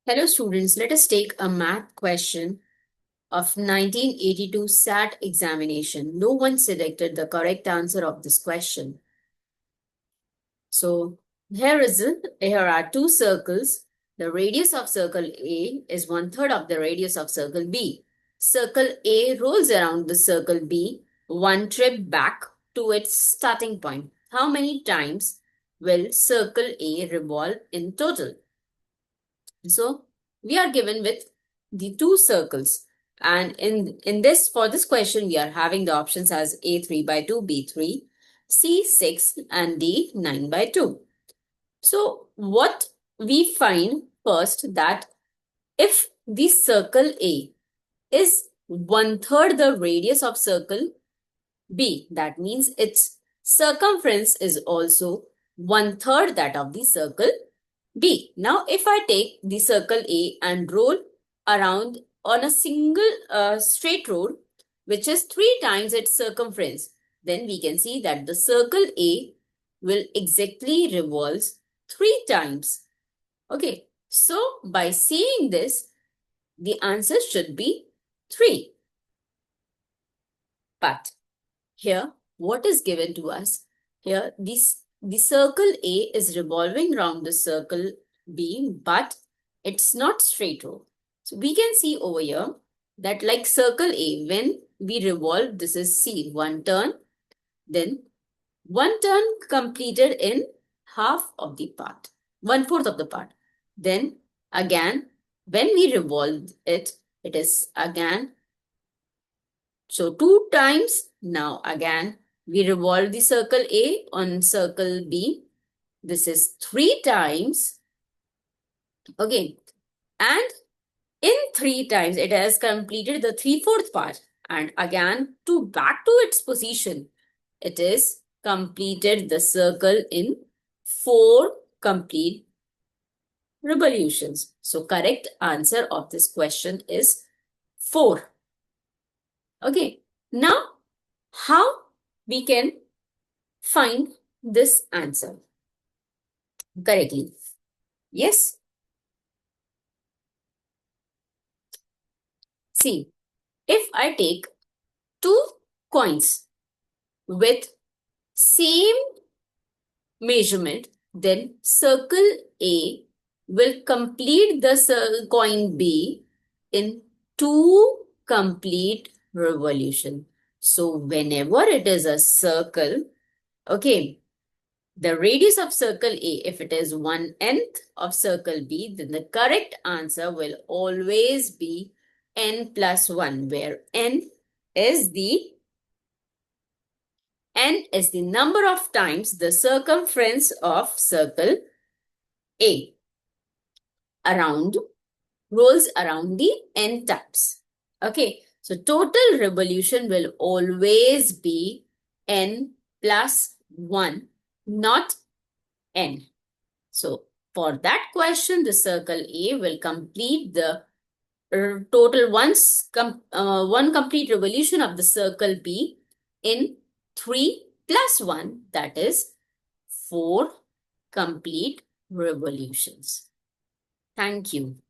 Hello students, let us take a math question of 1982 SAT examination. No one selected the correct answer of this question. So here are two circles. The radius of circle A is 1/3 of the radius of circle B. Circle A rolls around the circle B one trip back to its starting point. How many times will circle A revolve in total? So we are given with the two circles. And for this question, we are having the options as A 3/2, B 3, C 6, and D 9/2. So what we find first that if the circle A is 1/3 the radius of circle B, that means its circumference is also 1/3 that of the circle B. Now, if I take the circle A and roll around on a single straight road, which is 3 times its circumference, then we can see that the circle A will exactly revolve 3 times. Okay, so by seeing this, the answer should be 3. But here, what is given to us? Here, the circle A is revolving around the circle B, but it's not straight row. So we can see over here that like circle A, when we revolve, this is C, one turn, then one turn completed in half of the part, 1/4 of the part. Then again, when we revolve it, it is again so 2 times. Now again, we revolve the circle A on circle B. This is 3 times. Okay. And in 3 times, it has completed the 3/4 part. And again, to back to its position, it is completed the circle in 4 complete revolutions. So correct answer of this question is 4. Okay. Now, how we can find this answer correctly? Yes. See, if I take 2 coins with same measurement, then circle A will complete the coin B in 2 complete revolution. So whenever it is a circle, okay, the radius of circle A, if it is 1/nth of circle B, then the correct answer will always be n plus 1, where n is the number of times the circumference of circle A rolls around the n times. Okay, so total revolution will always be n plus 1, not n. So for that question, the circle A will complete the total one complete revolution of the circle B in 3 plus 1, that is 4 complete revolutions. Thank you.